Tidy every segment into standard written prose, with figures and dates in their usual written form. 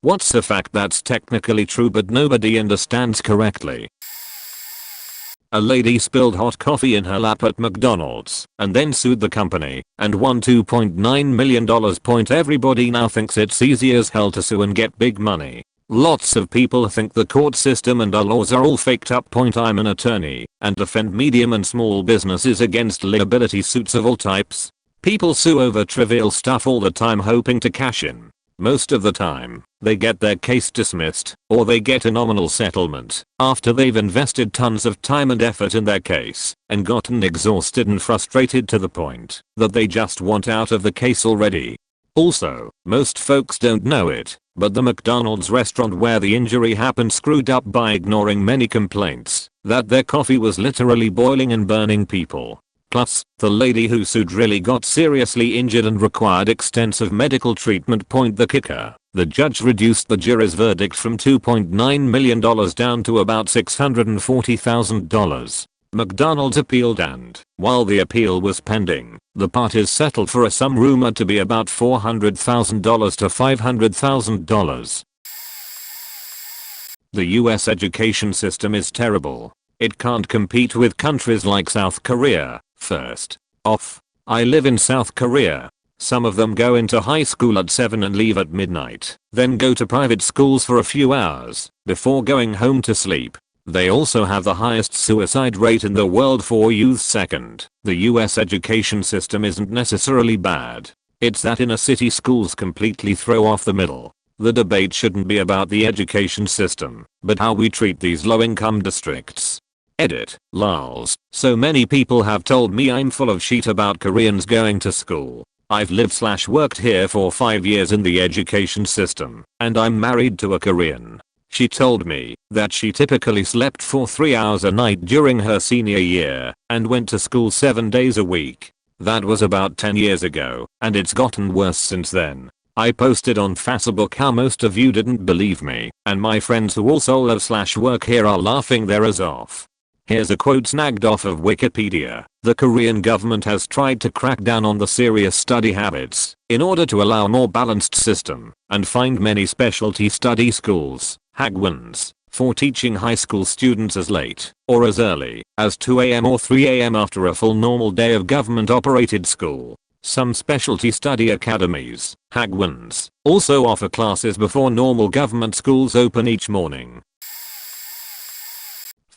What's a fact that's technically true but nobody understands correctly? A lady spilled hot coffee in her lap at McDonald's and then sued the company and won $2.9 million. Everybody now thinks it's easy as hell to sue and get big money. Lots of people think the court system and our laws are all faked up. I'm an attorney and defend medium and small businesses against liability suits of all types. People sue over trivial stuff all the time hoping to cash in. Most of the time, they get their case dismissed, or they get a nominal settlement after they've invested tons of time and effort in their case and gotten exhausted and frustrated to the point that they just want out of the case already. Also, most folks don't know it, but the McDonald's restaurant where the injury happened screwed up by ignoring many complaints that their coffee was literally boiling and burning people. Plus, the lady who sued really got seriously injured and required extensive medical treatment. The kicker, the judge reduced the jury's verdict from $2.9 million down to about $640,000. McDonald's appealed and, while the appeal was pending, the parties settled for a sum rumored to be about $400,000 to $500,000. The US education system is terrible. It can't compete with countries like South Korea. First off, I live in South Korea. Some of them go into high school at 7 and leave at midnight, then go to private schools for a few hours before going home to sleep. They also have the highest suicide rate in the world for youth. Second, the US education system isn't necessarily bad. It's that inner city schools completely throw off the middle. The debate shouldn't be about the education system, but how we treat these low-income districts. Edit, lols. So many people have told me I'm full of shit about Koreans going to school. I've lived/worked here for 5 years in the education system, and I'm married to a Korean. She told me that she typically slept for 3 hours a night during her senior year and went to school 7 days a week. That was about 10 years ago, and it's gotten worse since then. I posted on Facebook how most of you didn't believe me, and my friends who also live/work here are laughing their ass off. Here's a quote snagged off of Wikipedia. The Korean government has tried to crack down on the serious study habits in order to allow a more balanced system and find many specialty study schools, hagwons, for teaching high school students as late or as early as 2 a.m. or 3 a.m. after a full normal day of government operated school. Some specialty study academies, hagwons, also offer classes before normal government schools open each morning.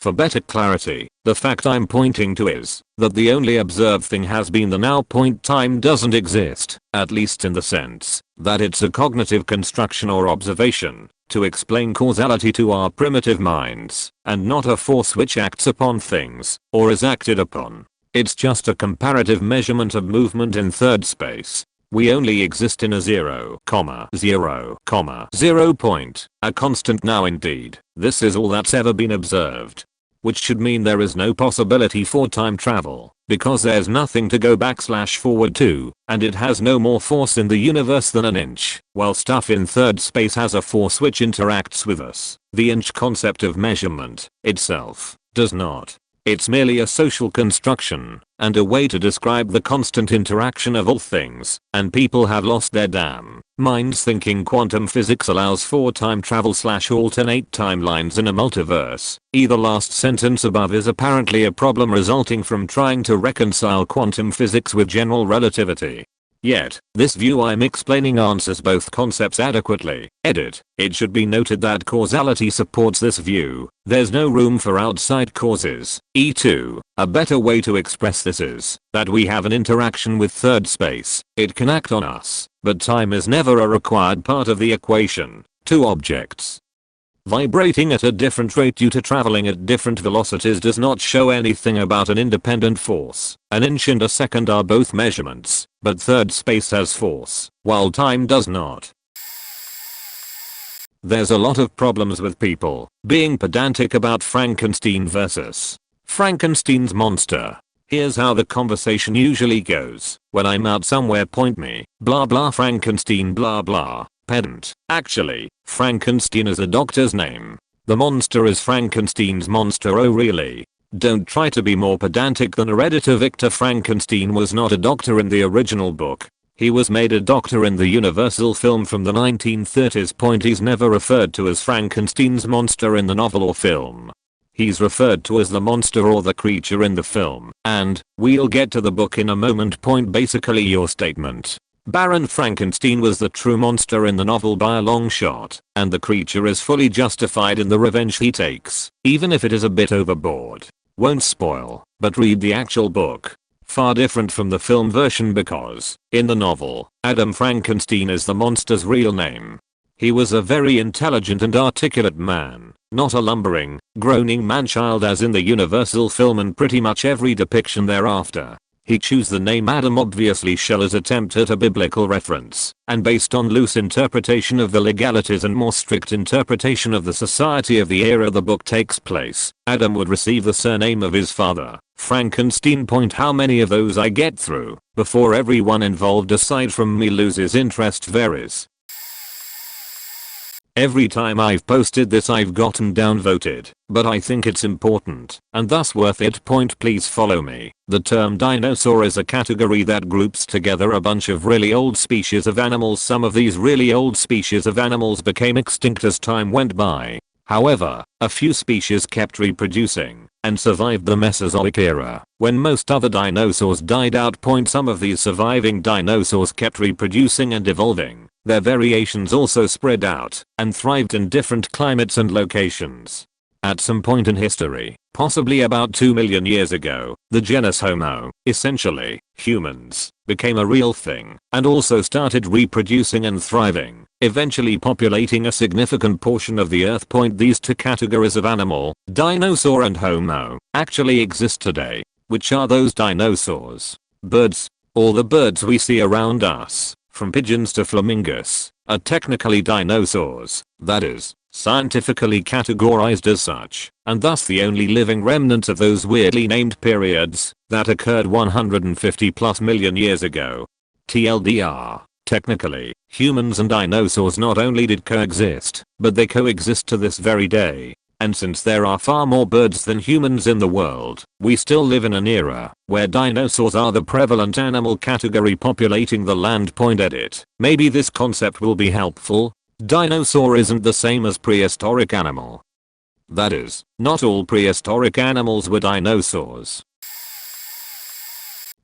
For better clarity, the fact I'm pointing to is that the only observed thing has been the now point. Time doesn't exist, at least in the sense that it's a cognitive construction or observation to explain causality to our primitive minds, and not a force which acts upon things or is acted upon. It's just a comparative measurement of movement in third space. We only exist in a 0, 0, 0 point, a constant now indeed. This is all that's ever been observed. Which should mean there is no possibility for time travel, because there's nothing to go back/forward to, and it has no more force in the universe than an inch, while stuff in third space has a force which interacts with us. The inch concept of measurement itself does not. It's merely a social construction and a way to describe the constant interaction of all things, and people have lost their damn minds thinking quantum physics allows for time travel/alternate timelines in a multiverse. Either last sentence above is apparently a problem resulting from trying to reconcile quantum physics with general relativity. Yet, this view I'm explaining answers both concepts adequately. Edit. It should be noted that causality supports this view. There's no room for outside causes. E2. A better way to express this is that we have an interaction with third space. It can act on us, but time is never a required part of the equation. Two objects vibrating at a different rate due to traveling at different velocities does not show anything about an independent force. An inch and a second are both measurements, but third space has force, while time does not. There's a lot of problems with people being pedantic about Frankenstein versus Frankenstein's monster. Here's how the conversation usually goes. When I'm out somewhere, point me, blah blah Frankenstein blah blah. Pedant. Actually, Frankenstein is a doctor's name. The monster is Frankenstein's monster. Oh really? Don't try to be more pedantic than a redditor. Victor Frankenstein was not a doctor in the original book. He was made a doctor in the Universal film from the 1930s. He's never referred to as Frankenstein's monster in the novel or film. He's referred to as the monster or the creature in the film, and we'll get to the book in a moment. Basically your statement. Baron Frankenstein was the true monster in the novel by a long shot, and the creature is fully justified in the revenge he takes, even if it is a bit overboard. Won't spoil, but read the actual book. Far different from the film version because, in the novel, Adam Frankenstein is the monster's real name. He was a very intelligent and articulate man, not a lumbering, groaning man-child as in the Universal film and pretty much every depiction thereafter. He chose the name Adam obviously Shelley's attempt at a biblical reference, and based on loose interpretation of the legalities and more strict interpretation of the society of the era the book takes place, Adam would receive the surname of his father, Frankenstein. How many of those I get through before everyone involved aside from me loses interest varies. Every time I've posted this I've gotten downvoted, but I think it's important, and thus worth it. Please follow me. The term dinosaur is a category that groups together a bunch of really old species of animals. Some of these really old species of animals became extinct as time went by. However, a few species kept reproducing and survived the Mesozoic era, when most other dinosaurs died out. Some of these surviving dinosaurs kept reproducing and evolving. Their variations also spread out and thrived in different climates and locations. At some point in history, possibly about 2 million years ago, the genus Homo, essentially humans, became a real thing and also started reproducing and thriving, eventually populating a significant portion of the earth. These two categories of animal, dinosaur and Homo, actually exist today. Which are those dinosaurs? Birds. All the birds we see around us, from pigeons to flamingos, are technically dinosaurs, that is, scientifically categorized as such, and thus the only living remnants of those weirdly named periods that occurred 150 plus million years ago. TLDR, technically, humans and dinosaurs not only did coexist, but they coexist to this very day. And since there are far more birds than humans in the world, we still live in an era where dinosaurs are the prevalent animal category populating the land. Edit. Maybe this concept will be helpful. Dinosaur isn't the same as prehistoric animal. That is, not all prehistoric animals were dinosaurs.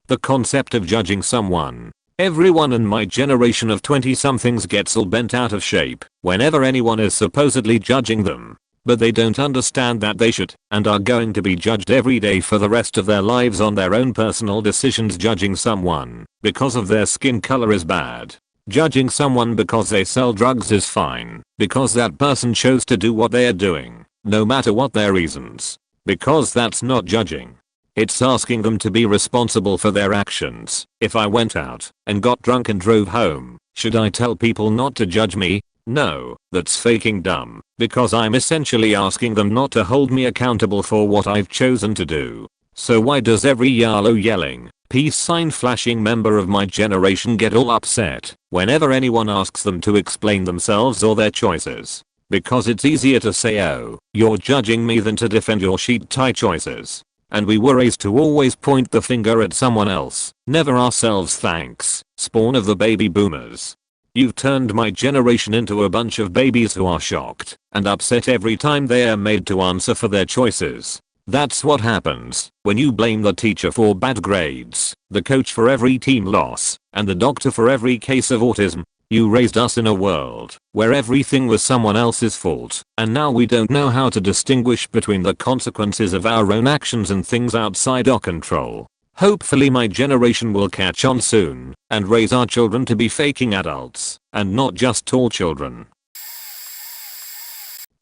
The concept of judging someone. Everyone in my generation of 20-somethings gets all bent out of shape whenever anyone is supposedly judging them. But they don't understand that they should and are going to be judged every day for the rest of their lives on their own personal decisions. Judging someone because of their skin color is bad. Judging someone because they sell drugs is fine, because that person chose to do what they are doing, no matter what their reasons. Because that's not judging. It's asking them to be responsible for their actions. If I went out and got drunk and drove home, should I tell people not to judge me? No, that's faking dumb, because I'm essentially asking them not to hold me accountable for what I've chosen to do. So why does every YOLO yelling, peace sign flashing member of my generation get all upset whenever anyone asks them to explain themselves or their choices? Because it's easier to say oh, you're judging me than to defend your sheet tie choices. And we were raised to always point the finger at someone else, never ourselves. Thanks, spawn of the baby boomers. You've turned my generation into a bunch of babies who are shocked and upset every time they are made to answer for their choices. That's what happens when you blame the teacher for bad grades, the coach for every team loss, and the doctor for every case of autism. You raised us in a world where everything was someone else's fault, and now we don't know how to distinguish between the consequences of our own actions and things outside our control. Hopefully my generation will catch on soon and raise our children to be faking adults and not just tall children.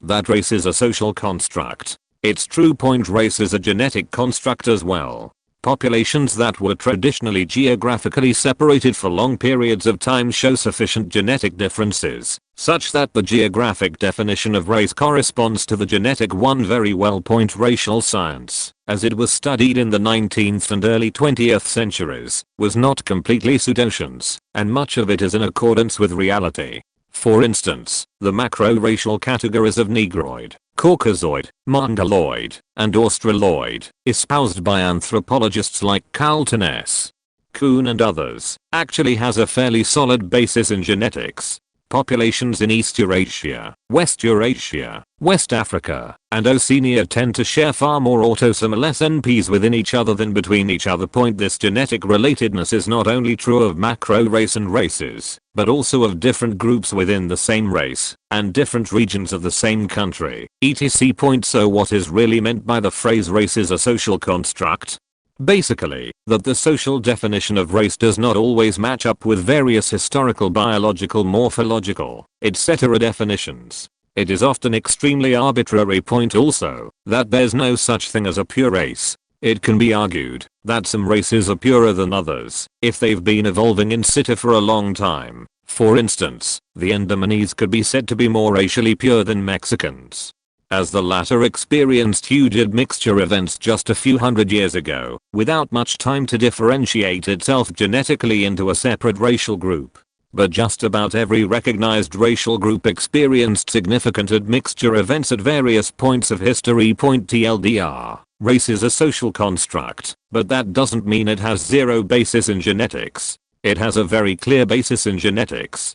That race is a social construct. It's true. Race is a genetic construct as well. Populations that were traditionally geographically separated for long periods of time show sufficient genetic differences, such that the geographic definition of race corresponds to the genetic one very well. Racial science, as it was studied in the 19th and early 20th centuries, was not completely pseudoscience, and much of it is in accordance with reality. For instance, the macro-racial categories of Negroid, Caucasoid, Mongoloid, and Australoid, espoused by anthropologists like Carlton S. coon and others, actually has a fairly solid basis in genetics. Populations in East Eurasia, West Eurasia, West Africa, and Oceania tend to share far more autosomal SNPs within each other than between each other. This genetic relatedness is not only true of macro race and races, but also of different groups within the same race, and different regions of the same country, etc. So what is really meant by the phrase race is a social construct? Basically, that the social definition of race does not always match up with various historical, biological, morphological, etc. definitions. It is often extremely arbitrary. Also, that there's no such thing as a pure race. It can be argued that some races are purer than others if they've been evolving in situ for a long time. For instance, the Andamanese could be said to be more racially pure than Mexicans, as the latter experienced huge admixture events just a few hundred years ago, without much time to differentiate itself genetically into a separate racial group. But just about every recognized racial group experienced significant admixture events at various points of history. TLDR, race is a social construct, but that doesn't mean it has zero basis in genetics. It has a very clear basis in genetics.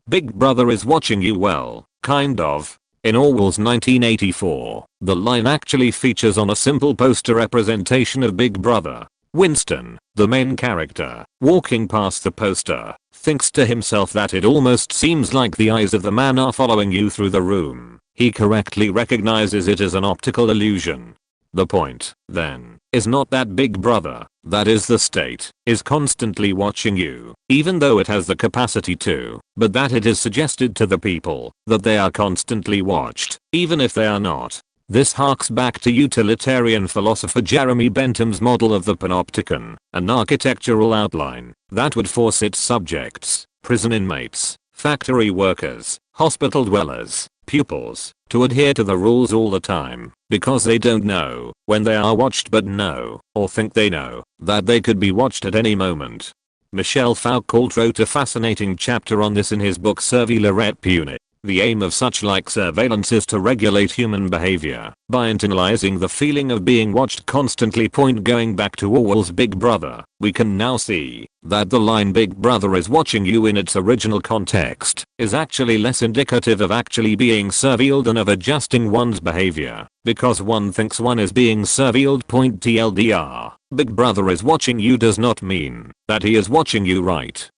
Big Brother is watching you. Well, kind of. In Orwell's 1984, the line actually features on a simple poster representation of Big Brother. Winston, the main character, walking past the poster, thinks to himself that it almost seems like the eyes of the man are following you through the room. He correctly recognizes it as an optical illusion. The point, then, is not that Big Brother, that is the state, is constantly watching you, even though it has the capacity to, but that it is suggested to the people that they are constantly watched, even if they are not. This harks back to utilitarian philosopher Jeremy Bentham's model of the panopticon, an architectural outline that would force its subjects, prison inmates, factory workers, hospital dwellers, pupils, to adhere to the rules all the time, because they don't know when they are watched but know, or think they know, that they could be watched at any moment. Michel Foucault wrote a fascinating chapter on this in his book Surveiller et Punir. The aim of such like surveillance is to regulate human behavior by internalizing the feeling of being watched constantly. Going back to Orwell's Big Brother, we can now see that the line Big Brother is watching you in its original context is actually less indicative of actually being surveilled than of adjusting one's behavior, because one thinks one is being surveilled. TLDR, Big Brother is watching you does not mean that he is watching you right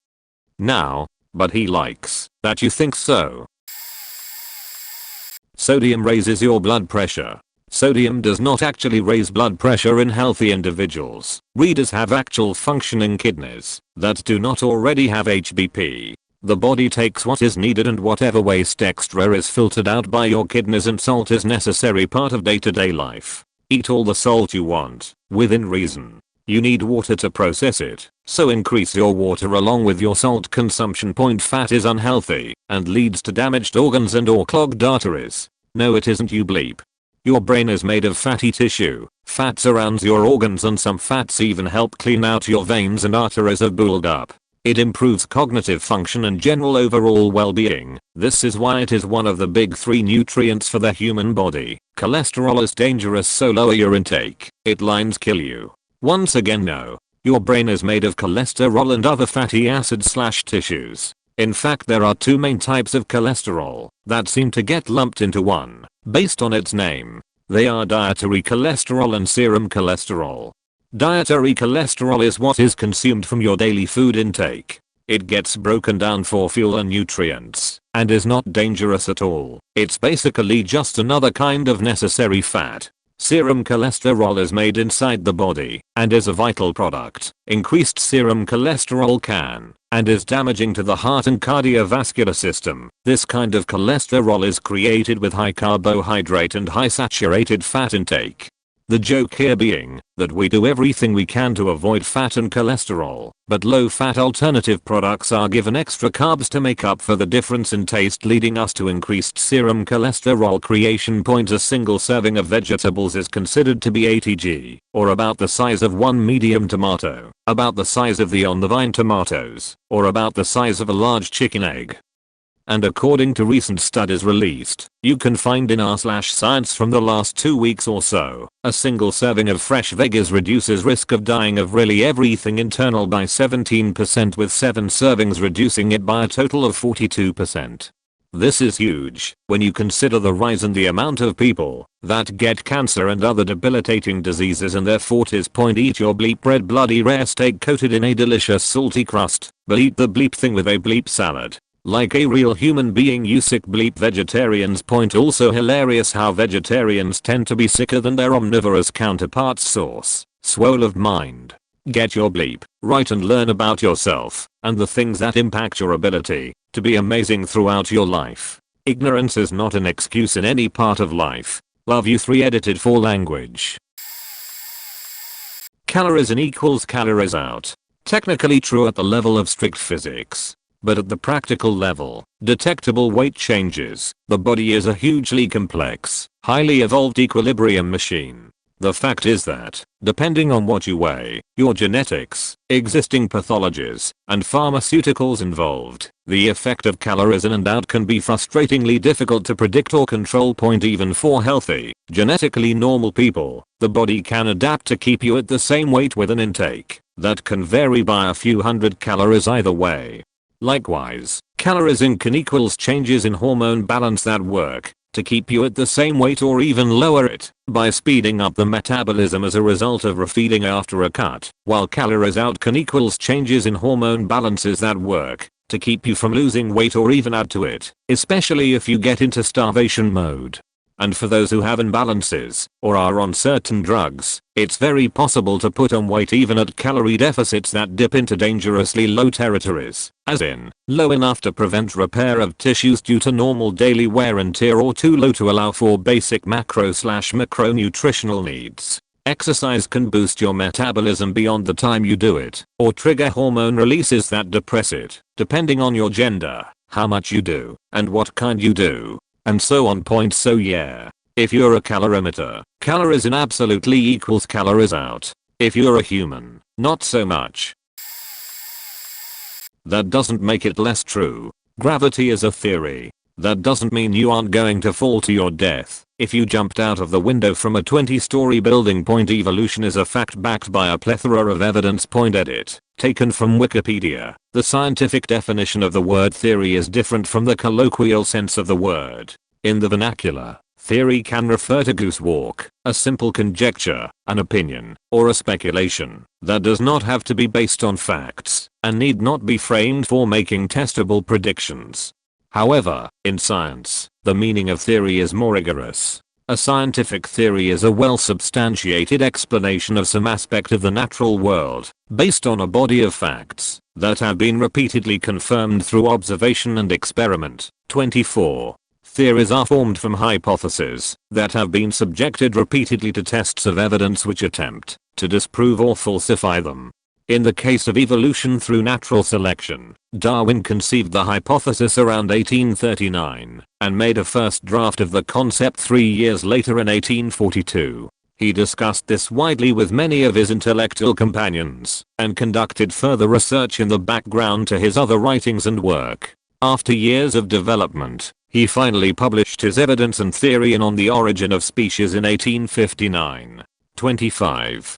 now, but he likes that you think so. Sodium raises your blood pressure. Sodium does not actually raise blood pressure in healthy individuals. Readers have actual functioning kidneys that do not already have HBP. The body takes what is needed and whatever waste extra is filtered out by your kidneys, and salt is necessary part of day-to-day life. Eat all the salt you want, within reason. You need water to process it, so increase your water along with your salt consumption. Fat is unhealthy and leads to damaged organs and or clogged arteries. No, it isn't, you bleep. Your brain is made of fatty tissue. Fat surrounds your organs, and some fats even help clean out your veins and arteries have built up. It improves cognitive function and general overall well-being. This is why it is one of the big 3 nutrients for the human body. Cholesterol is dangerous, so lower your intake. It lines kill you. Once again, no. Your brain is made of cholesterol and other fatty acids/tissues. In fact, there are 2 main types of cholesterol that seem to get lumped into one based on its name. They are dietary cholesterol and serum cholesterol. Dietary cholesterol is what is consumed from your daily food intake. It gets broken down for fuel and nutrients and is not dangerous at all. It's basically just another kind of necessary fat. Serum cholesterol is made inside the body and is a vital product. Increased serum cholesterol can and is damaging to the heart and cardiovascular system. This kind of cholesterol is created with high carbohydrate and high saturated fat intake. The joke here being that we do everything we can to avoid fat and cholesterol, but low-fat alternative products are given extra carbs to make up for the difference in taste, leading us to increased serum cholesterol creation. A single serving of vegetables is considered to be 80 g, or about the size of one medium tomato, about the size of the on-the-vine tomatoes, or about the size of a large chicken egg. and according to recent studies released, you can find in r/science from the last 2 weeks or so, a single serving of fresh veggies reduces risk of dying of really everything internal by 17%, with 7 servings reducing it by a total of 42%. This is huge when you consider the rise in the amount of people that get cancer and other debilitating diseases in their 40s. Eat your bleep red bloody rare steak coated in a delicious salty crust, but eat the bleep thing with a bleep salad. Like a real human being, you sick bleep vegetarians. Also hilarious how vegetarians tend to be sicker than their omnivorous counterparts. Source: Swole of Mind. Get your bleep right and learn about yourself and the things that impact your ability to be amazing throughout your life. Ignorance is not an excuse in any part of life. Love you 3 edited for language. Calories in equals calories out. Technically true at the level of strict physics. But at the practical level, detectable weight changes. The body is a hugely complex, highly evolved equilibrium machine. The fact is that, depending on what you weigh, your genetics, existing pathologies, and pharmaceuticals involved, the effect of calories in and out can be frustratingly difficult to predict or control. Even for healthy, genetically normal people, the body can adapt to keep you at the same weight with an intake that can vary by a few hundred calories either way. Likewise, calories in can equals changes in hormone balance that work to keep you at the same weight or even lower it by speeding up the metabolism as a result of refeeding after a cut, while calories out can equals changes in hormone balances that work to keep you from losing weight or even add to it, especially if you get into starvation mode. And for those who have imbalances or are on certain drugs, it's very possible to put on weight even at calorie deficits that dip into dangerously low territories, as in, low enough to prevent repair of tissues due to normal daily wear and tear, or too low to allow for basic macronutritional needs. Exercise can boost your metabolism beyond the time you do it, or trigger hormone releases that depress it, depending on your gender, how much you do, and what kind you do, and so on. So yeah, if you're a calorimeter, calories in absolutely equals calories out. If you're a human, not so much. That doesn't make it less true. Gravity is a theory. That doesn't mean you aren't going to fall to your death if you jumped out of the window from a 20-story building. Evolution is a fact backed by a plethora of evidence. Edit. Taken from Wikipedia. The scientific definition of the word theory is different from the colloquial sense of the word. In the vernacular, theory can refer to goose walk, a simple conjecture, an opinion, or a speculation that does not have to be based on facts and need not be framed for making testable predictions. However, in science, the meaning of theory is more rigorous. A scientific theory is a well-substantiated explanation of some aspect of the natural world, based on a body of facts that have been repeatedly confirmed through observation and experiment. 24. Theories are formed from hypotheses that have been subjected repeatedly to tests of evidence which attempt to disprove or falsify them. In the case of evolution through natural selection, Darwin conceived the hypothesis around 1839 and made a first draft of the concept 3 years later in 1842. He discussed this widely with many of his intellectual companions and conducted further research in the background to his other writings and work. After years of development, he finally published his evidence and theory in On the Origin of Species in 1859. 25.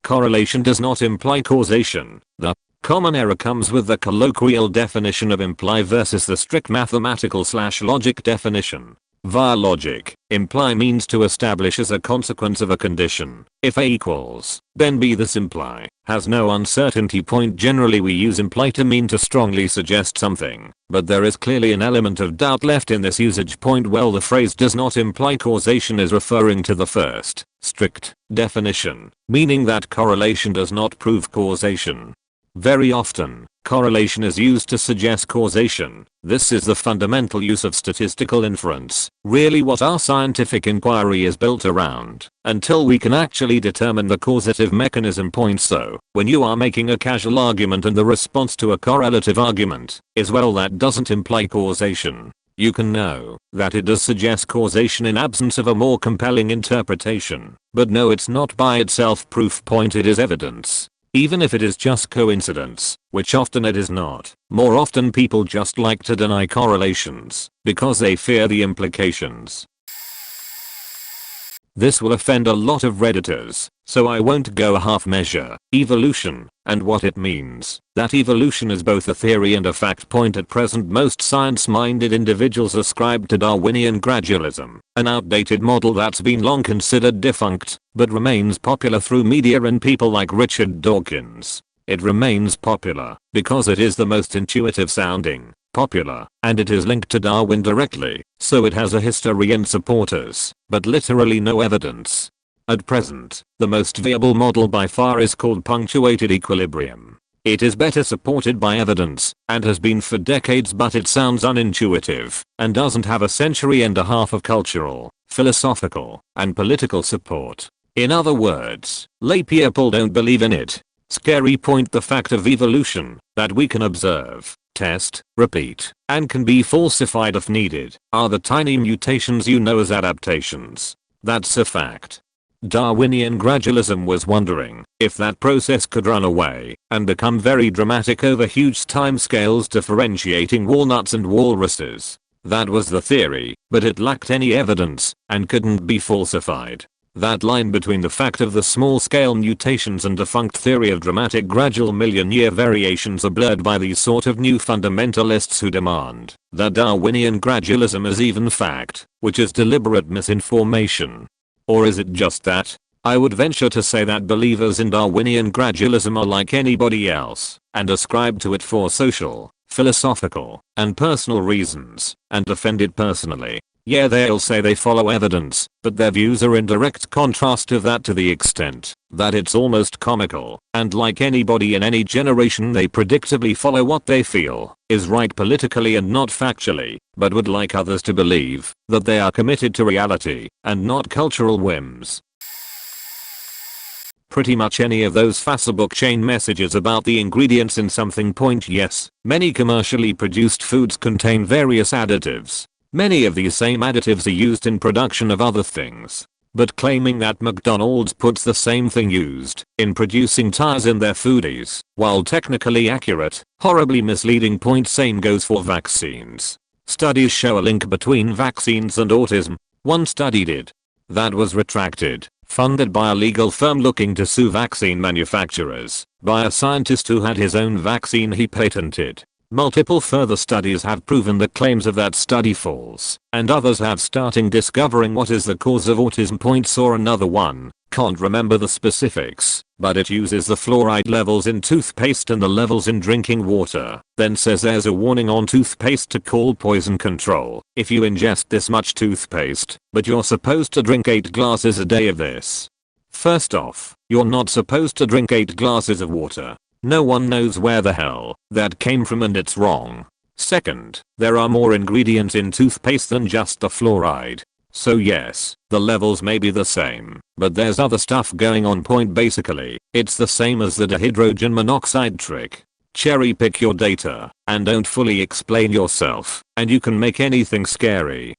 Correlation does not imply causation. The common error comes with the colloquial definition of imply versus the strict mathematical/logic definition. Via logic, imply means to establish as a consequence of a condition. If A equals, then B. This imply has no uncertainty. Generally we use imply to mean to strongly suggest something, but there is clearly an element of doubt left in this usage. Well, the phrase does not imply causation is referring to the first, strict, definition, meaning that correlation does not prove causation. Very often, correlation is used to suggest causation. This is the fundamental use of statistical inference, really what our scientific inquiry is built around, until we can actually determine the causative mechanism. So, when you are making a causal argument and the response to a correlative argument is well, that doesn't imply causation. You can know that it does suggest causation in absence of a more compelling interpretation, but no, it's not by itself proof. It is evidence. even if it is just coincidence, which often it is not. More often people just like to deny correlations because they fear the implications. This will offend a lot of Redditors, so I won't go half measure. Evolution, and what it means. That evolution is both a theory and a fact point at present. Most science-minded individuals ascribe to Darwinian gradualism, an outdated model that's been long considered defunct, but remains popular through media and people like Richard Dawkins. It remains popular because it is the most intuitive sounding, popular, and it is linked to Darwin directly, so it has a history and supporters, but literally no evidence. At present, the most viable model by far is called punctuated equilibrium. It is better supported by evidence, and has been for decades, but it sounds unintuitive, and doesn't have a century and a half of cultural, philosophical, and political support. In other words, lay people don't believe in it. Scary point: the fact of evolution, that we can observe, test, repeat, and can be falsified if needed, are the tiny mutations you know as adaptations. That's a fact. Darwinian gradualism was wondering if that process could run away and become very dramatic over huge timescales, differentiating walnuts and walruses. That was the theory, but it lacked any evidence and couldn't be falsified. That line between the fact of the small-scale mutations and defunct theory of dramatic gradual million-year variations are blurred by these sort of new fundamentalists who demand that Darwinian gradualism is even fact, which is deliberate misinformation. Or is it just that? I would venture to say that believers in Darwinian gradualism are like anybody else, and ascribe to it for social, philosophical, and personal reasons, and defend it personally. Yeah, they'll say they follow evidence, but their views are in direct contrast to that, to the extent that it's almost comical, and like anybody in any generation they predictably follow what they feel is right politically and not factually, but would like others to believe that they are committed to reality and not cultural whims. Pretty much any of those Facebook chain messages about the ingredients in something point. Yes, many commercially produced foods contain various additives. Many of these same additives are used in production of other things. But claiming that McDonald's puts the same thing used in producing tires in their foodies, while technically accurate, horribly misleading point. Same goes for vaccines. Studies show a link between vaccines and autism. One study did. That was retracted, funded by a legal firm looking to sue vaccine manufacturers, by a scientist who had his own vaccine he patented. Multiple further studies have proven the claims of that study false, and others have starting discovering what is the cause of autism. Saw another one, can't remember the specifics, but it uses the fluoride levels in toothpaste and the levels in drinking water, then says there's a warning on toothpaste to call poison control if you ingest this much toothpaste, but you're supposed to drink 8 glasses a day of this. First off, you're not supposed to drink 8 glasses of water. No one knows where the hell that came from, and it's wrong. Second, there are more ingredients in toothpaste than just the fluoride. So yes, the levels may be the same, but there's other stuff going on. Basically, it's the same as the dihydrogen monoxide trick. Cherry pick your data, and don't fully explain yourself, and you can make anything scary.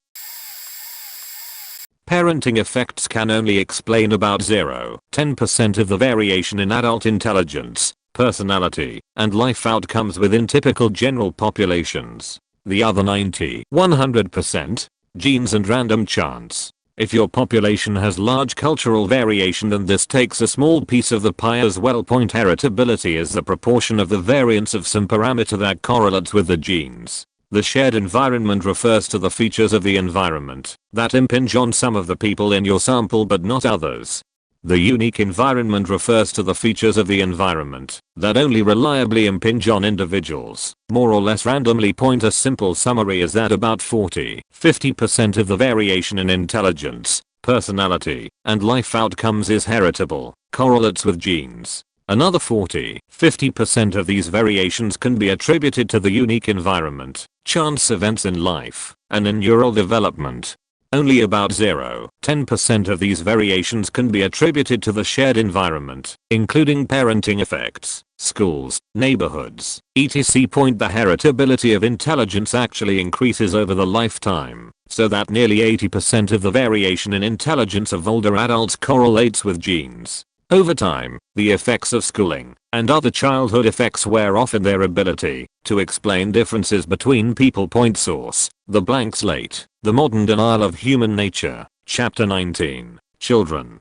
Parenting effects can only explain about 0.10% of the variation in adult intelligence, personality, and life outcomes within typical general populations. The other 100%, genes and random chance. If your population has large cultural variation, then this takes a small piece of the pie as well. Heritability is the proportion of the variance of some parameter that correlates with the genes. The shared environment refers to the features of the environment that impinge on some of the people in your sample but not others. The unique environment refers to the features of the environment that only reliably impinge on individuals, more or less randomly. A simple summary is that about 40-50% of the variation in intelligence, personality, and life outcomes is heritable, correlates with genes. Another 40-50% of these variations can be attributed to the unique environment, chance events in life, and in neural development. Only about 0.10% of these variations can be attributed to the shared environment, including parenting effects, schools, neighborhoods, etc. The heritability of intelligence actually increases over the lifetime, so that nearly 80% of the variation in intelligence of older adults correlates with genes. Over time, the effects of schooling and other childhood effects wear off in their ability to explain differences between people. Point source: The Blank Slate, The Modern Denial of Human Nature, Chapter 19, Children.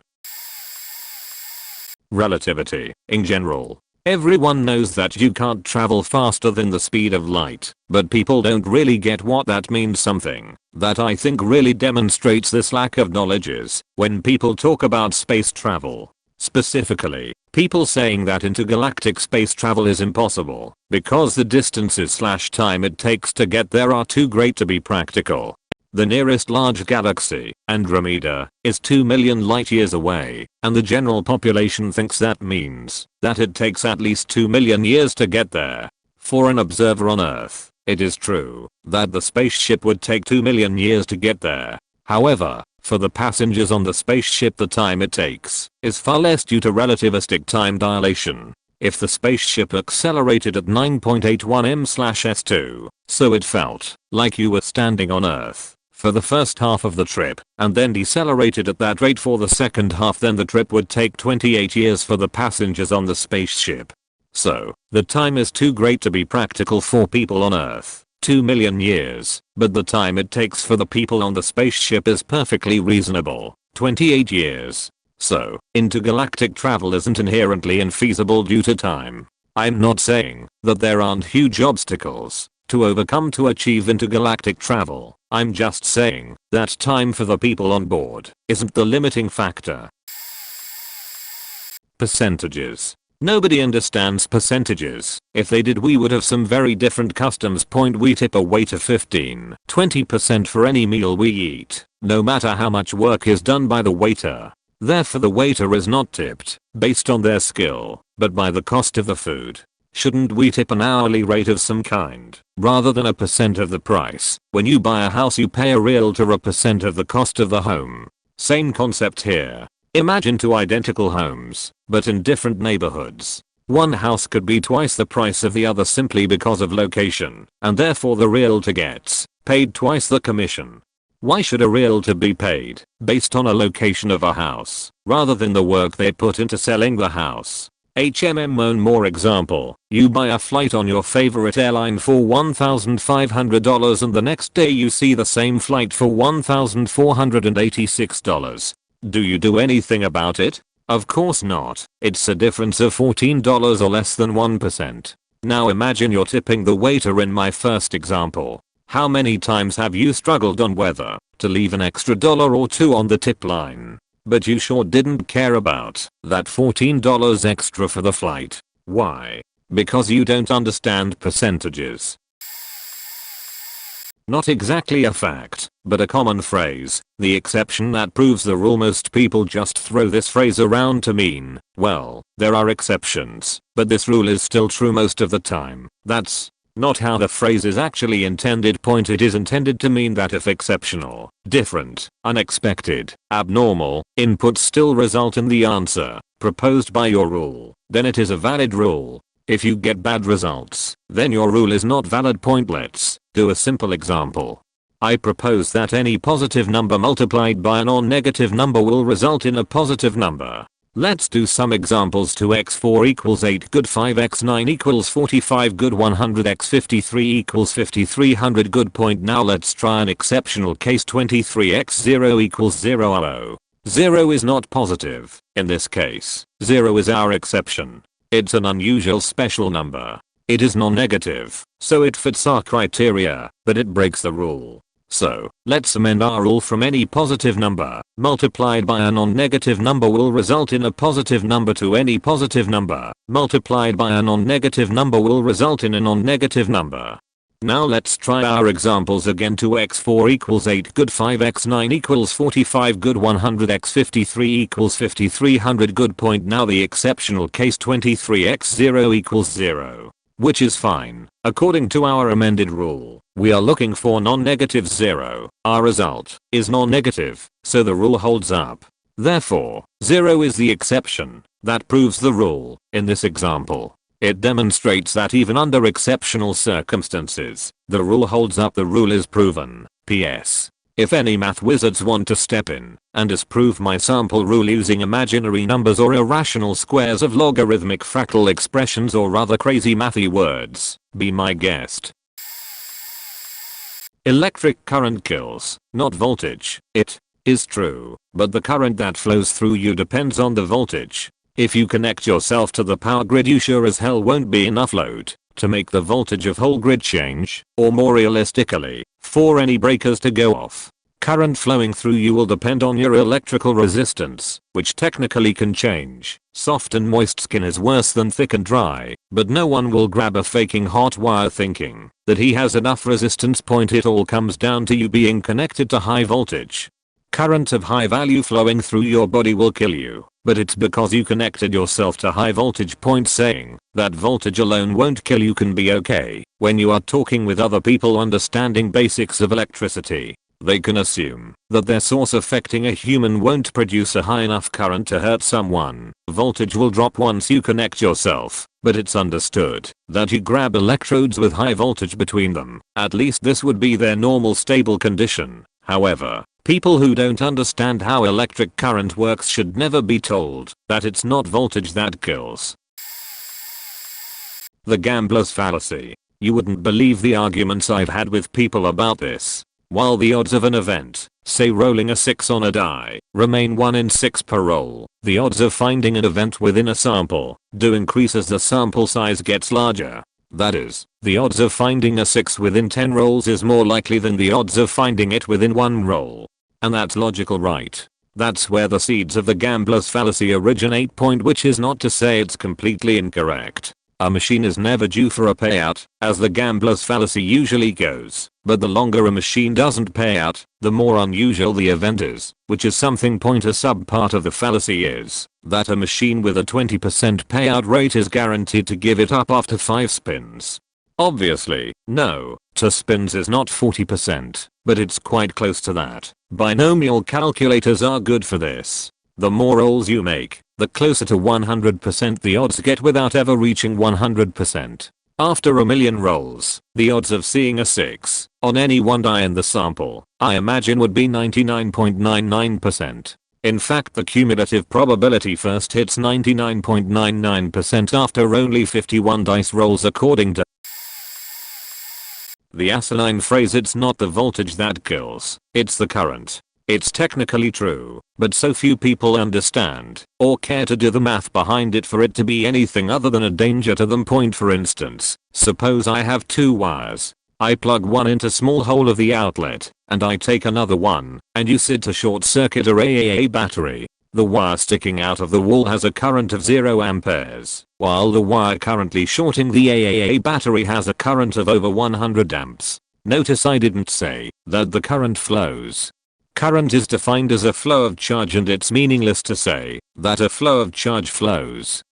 Relativity. In general, everyone knows that you can't travel faster than the speed of light, but people don't really get what that means. Something that I think really demonstrates this lack of knowledge is when people talk about space travel. Specifically, people saying that intergalactic space travel is impossible because the distances/time it takes to get there are too great to be practical. The nearest large galaxy, Andromeda, is 2 million light years away, and the general population thinks that means that it takes at least 2 million years to get there. For an observer on Earth, it is true that the spaceship would take 2 million years to get there. However, for the passengers on the spaceship, the time it takes is far less due to relativistic time dilation. If the spaceship accelerated at 9.81 m/s2, so it felt like you were standing on Earth for the first half of the trip, and then decelerated at that rate for the second half, then the trip would take 28 years for the passengers on the spaceship. So, the time is too great to be practical for people on Earth. 2 million years, but the time it takes for the people on the spaceship is perfectly reasonable, 28 years. So, intergalactic travel isn't inherently infeasible due to time. I'm not saying that there aren't huge obstacles to overcome to achieve intergalactic travel. I'm just saying that time for the people on board isn't the limiting factor. Percentages. Nobody understands percentages. If they did, we would have some very different customs. We tip a waiter 15-20% for any meal we eat, no matter how much work is done by the waiter. Therefore the waiter is not tipped based on their skill, but by the cost of the food. Shouldn't we tip an hourly rate of some kind, rather than a percent of the price? When you buy a house, you pay a realtor a percent of the cost of the home. Same concept here. Imagine two identical homes, but in different neighborhoods. One house could be twice the price of the other simply because of location, and therefore the realtor gets paid twice the commission. Why should a realtor be paid based on a location of a house, rather than the work they put into selling the house? One more example. You buy a flight on your favorite airline for $1,500 and the next day you see the same flight for $1,486. Do you do anything about it? Of course not. It's a difference of $14 or less than 1%. Now imagine you're tipping the waiter in my first example. How many times have you struggled on whether to leave an extra $1 or $2 on the tip line? But you sure didn't care about that $14 extra for the flight. Why? Because you don't understand percentages. Not exactly a fact, but a common phrase, the exception that proves the rule. Most people just throw this phrase around to mean, well, there are exceptions, but this rule is still true most of the time. That's not how the phrase is actually intended. It is intended to mean that if exceptional, different, unexpected, abnormal inputs still result in the answer proposed by your rule, then it is a valid rule. If you get bad results, then your rule is not valid. Let's do a simple example. I propose that any positive number multiplied by a non-negative number will result in a positive number. Let's do some examples. 2x4 equals 8 good, 5x9 equals 45 good, 100x53 equals 5300 good. Now let's try an exceptional case. 23x0 equals 0. 0 is not positive. In this case, 0 is our exception. It's an unusual special number. It is non-negative, so it fits our criteria, but it breaks the rule. So, let's amend our rule from any positive number multiplied by a non-negative number will result in a positive number to any positive number multiplied by a non-negative number will result in a non-negative number. Now let's try our examples again. 2x4 equals 8 good, 5x9 equals 45 good, 100x53 equals 5300 good. Now the exceptional case 23x0 equals 0, which is fine. According to our amended rule, we are looking for non-negative 0. Our result is non-negative, so the rule holds up. Therefore, 0 is the exception that proves the rule. In this example, it demonstrates that even under exceptional circumstances, the rule holds up. The rule is proven. P.S. If any math wizards want to step in and disprove my sample rule using imaginary numbers or irrational squares of logarithmic fractal expressions or other crazy mathy words, be my guest. Electric current kills, not voltage. It is true, but the current that flows through you depends on the voltage. If you connect yourself to the power grid, you sure as hell won't be enough load to make the voltage of whole grid change, or more realistically, for any breakers to go off. Current flowing through you will depend on your electrical resistance, which technically can change. Soft and moist skin is worse than thick and dry, but no one will grab a faking hot wire thinking that he has enough resistance point. It all comes down to you being connected to high voltage. Current of high value flowing through your body will kill you, but it's because you connected yourself to high voltage point. Saying that voltage alone won't kill you can be okay when you are talking with other people understanding basics of electricity. They can assume that their source affecting a human won't produce a high enough current to hurt someone. Voltage will drop once you connect yourself, but it's understood that you grab electrodes with high voltage between them. At least this would be their normal stable condition. However, people who don't understand how electric current works should never be told that it's not voltage that kills. The gambler's fallacy. You wouldn't believe the arguments I've had with people about this. While the odds of an event, say rolling a 6 on a die, remain 1 in 6 per roll, the odds of finding an event within a sample do increase as the sample size gets larger. That is, the odds of finding a 6 within 10 rolls is more likely than the odds of finding it within 1 roll. And that's logical, right? That's where the seeds of the gambler's fallacy originate. Point which is not to say it's completely incorrect. A machine is never due for a payout, as the gambler's fallacy usually goes, but the longer a machine doesn't pay out, the more unusual the event is, which is something. Point a subpart of the fallacy is that a machine with a 20% payout rate is guaranteed to give it up after 5 spins. Obviously, no, 2 spins is not 40%, but it's quite close to that. Binomial calculators are good for this. The more rolls you make, the closer to 100% the odds get without ever reaching 100%. After a million rolls, the odds of seeing a 6 on any one die in the sample, I imagine, would be 99.99%. In fact, the cumulative probability first hits 99.99% after only 51 dice rolls, according to the asinine phrase "it's not the voltage that kills, it's the current." It's technically true, but so few people understand or care to do the math behind it for it to be anything other than a danger to them. Point for instance, suppose I have 2 wires. I plug one into small hole of the outlet, and I take another one, and use it to short circuit a AAA battery. The wire sticking out of the wall has a current of 0 amperes, while the wire currently shorting the AAA battery has a current of over 100 amps. Notice I didn't say that the current flows. Current is defined as a flow of charge, and it's meaningless to say that a flow of charge flows.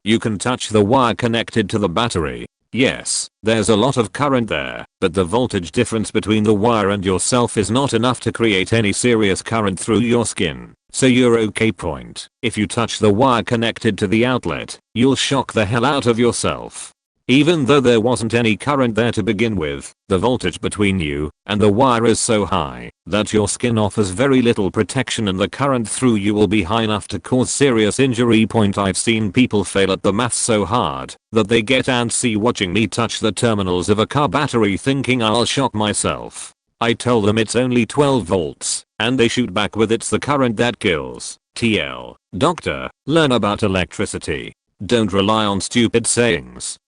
You can touch the wire connected to the battery. Yes, there's a lot of current there, but the voltage difference between the wire and yourself is not enough to create any serious current through your skin, so you're okay. Point. If you touch the wire connected to the outlet, you'll shock the hell out of yourself. Even though there wasn't any current there to begin with, the voltage between you and the wire is so high that your skin offers very little protection, and the current through you will be high enough to cause serious injury. Point. I've seen people fail at the math so hard that they get antsy watching me touch the terminals of a car battery thinking I'll shock myself. I tell them it's only 12 volts, and they shoot back with "it's the current that kills." TL. Doctor, learn about electricity. Don't rely on stupid sayings.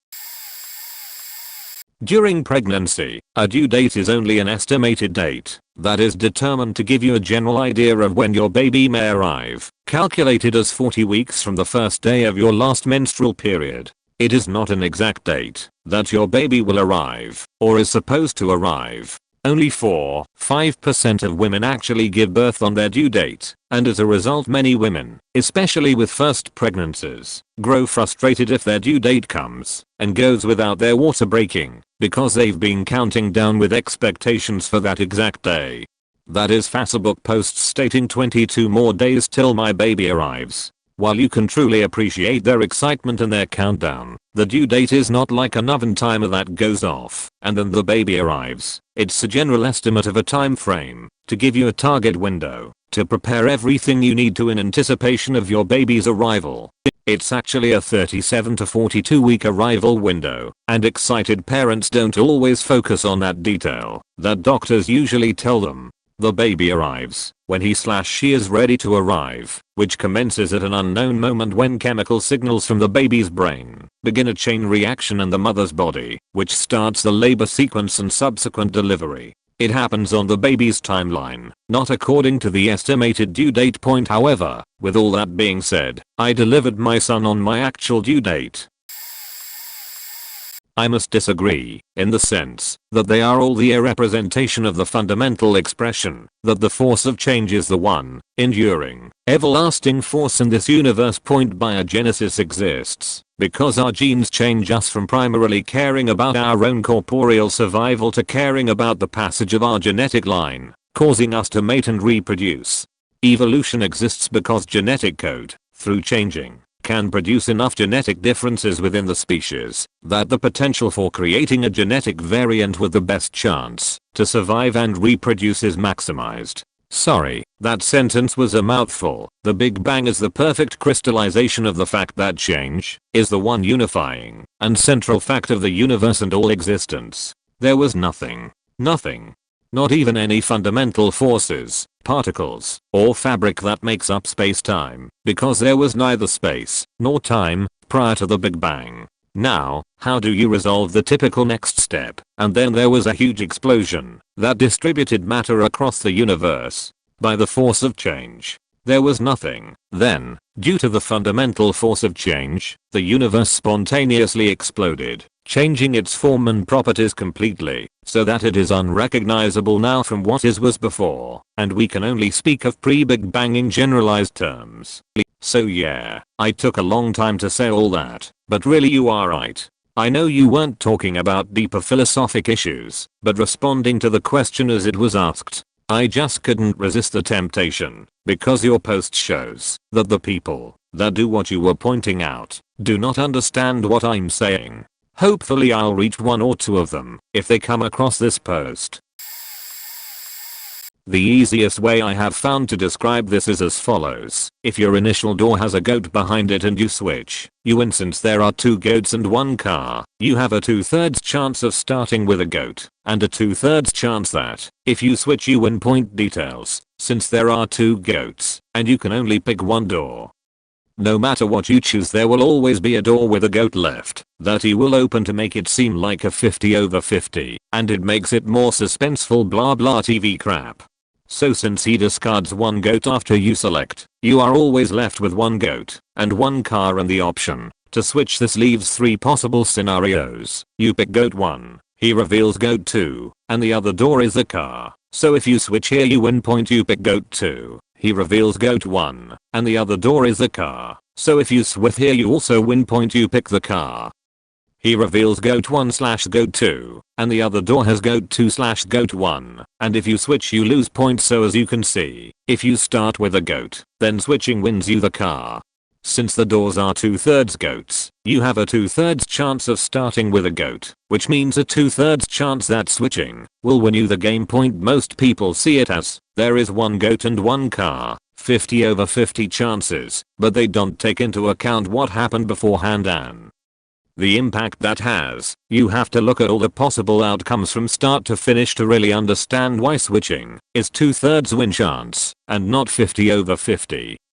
During pregnancy, a due date is only an estimated date that is determined to give you a general idea of when your baby may arrive, calculated as 40 weeks from the first day of your last menstrual period. It is not an exact date that your baby will arrive, or is supposed to arrive. Only 4-5% of women actually give birth on their due date, and as a result many women, especially with first pregnancies, grow frustrated if their due date comes and goes without their water breaking, because they've been counting down with expectations for that exact day. That is Facebook posts stating 22 more days till my baby arrives. While you can truly appreciate their excitement and their countdown, the due date is not like an oven timer that goes off and then the baby arrives. It's a general estimate of a time frame to give you a target window to prepare everything you need to in anticipation of your baby's arrival. It's actually a 37 to 42 week arrival window, and excited parents don't always focus on that detail that doctors usually tell them. The baby arrives when he/she is ready to arrive, which commences at an unknown moment when chemical signals from the baby's brain begin a chain reaction in the mother's body, which starts the labor sequence and subsequent delivery. It happens on the baby's timeline, not according to the estimated due date point. However, with all that being said, I delivered my son on my actual due date. I must disagree, in the sense that they are all a representation of the fundamental expression that the force of change is the one, enduring, everlasting force in this universe. Point biogenesis exists because our genes change us from primarily caring about our own corporeal survival to caring about the passage of our genetic line, causing us to mate and reproduce. Evolution exists because genetic code, through changing, can produce enough genetic differences within the species that the potential for creating a genetic variant with the best chance to survive and reproduce is maximized. Sorry, that sentence was a mouthful. The Big Bang is the perfect crystallization of the fact that change is the one unifying and central fact of the universe and all existence. There was nothing, not even any fundamental forces, particles, or fabric that makes up space-time, because there was neither space nor time prior to the Big Bang. Now, how do you resolve the typical next step? And then there was a huge explosion that distributed matter across the universe by the force of change. There was nothing. Then, due to the fundamental force of change, the universe spontaneously exploded, changing its form and properties completely, so that it is unrecognizable now from what was before, and we can only speak of pre-Big Bang in generalized terms. So yeah, I took a long time to say all that, but really you are right. I know you weren't talking about deeper philosophic issues, but responding to the question as it was asked. I just couldn't resist the temptation, because your post shows that the people that do what you were pointing out do not understand what I'm saying. Hopefully I'll reach one or two of them if they come across this post. The easiest way I have found to describe this is as follows. If your initial door has a goat behind it and you switch, you win. Since there are 2 goats and 1 car, you have a 2/3 chance of starting with a goat, and a 2/3 chance that, if you switch, you win. Point details. Since there are 2 goats, and you can only pick 1 door. No matter what you choose, there will always be a door with a goat left that he will open to make it seem like a 50/50, and it makes it more suspenseful. Blah blah TV crap. So since he discards 1 goat after you select, you are always left with 1 goat and 1 car and the option to switch. This leaves 3 possible scenarios. You pick goat 1, he reveals goat 2, and the other door is the car. So if you switch here, you win. You pick goat 2, he reveals goat 1, and the other door is the car. So if you switch here, you also win. You pick the car. He reveals goat 1/goat 2, and the other door has goat 2/goat 1, and if you switch you lose points. So as you can see, if you start with a goat, then switching wins you the car. Since the doors are 2/3 goats, you have a 2/3 chance of starting with a goat, which means a 2/3 chance that switching will win you the game. Most people see it as, there is 1 goat and 1 car, 50/50 chances, but they don't take into account what happened beforehand and the impact that has. You have to look at all the possible outcomes from start to finish to really understand why switching is 2/3 win chance and not 50/50.